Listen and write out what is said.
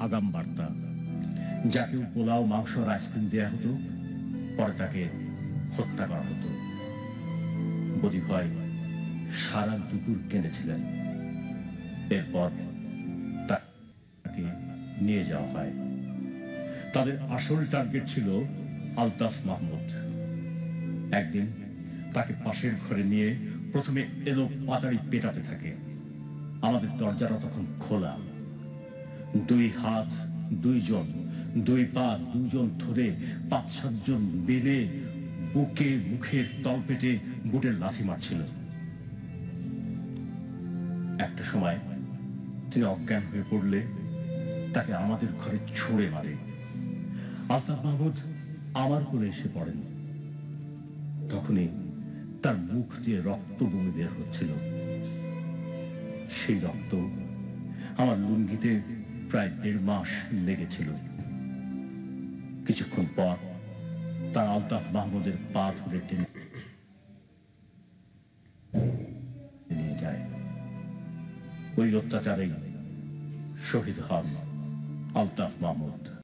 আগাম বার্তা। যাকেও পোলাও, মাংস আর আইসক্রিম দেয়া হতো, পরে তাকে হত্যা করা হতো। বোধহয় সারা দুপুর কেঁদেছিলেন। এরপর তাকে নিয়ে যাওয়া হয়। তাদের আসল টার্গেট ছিল আলতাফ মাহমুদ। একদিন তাকে পাশের ঘরে নিয়ে প্রথমে এলো পাতাড়ি পেটাতে থাকে। আমাদের দরজাটা তখন খোলা। দুই হাত দুইজন, দুই পা দুজন ধরে ৫-৭ জন বেলে বুকে মুখে তলপেটে বুটের লাথি মারছিল। একটা সময় তিনি অজ্ঞান হয়ে পড়লে তাকে আমাদের ঘরে ছুঁড়ে মারে। আলতাফ মাহমুদ আমার কোলে এসে পড়েন। তখনই তার মুখ দিয়ে রক্ত বমি বের হচ্ছিল। সেই রক্ত আমার লুঙ্গিতে প্রায় ১.৫ মাস লেগেছিল। কিছুক্ষণ পর তার আলতাফ মাহমুদের পা ধরে টেনে নিয়ে যায়। ওই অত্যাচারেই শহীদ হন আলতাফ মাহমুদ।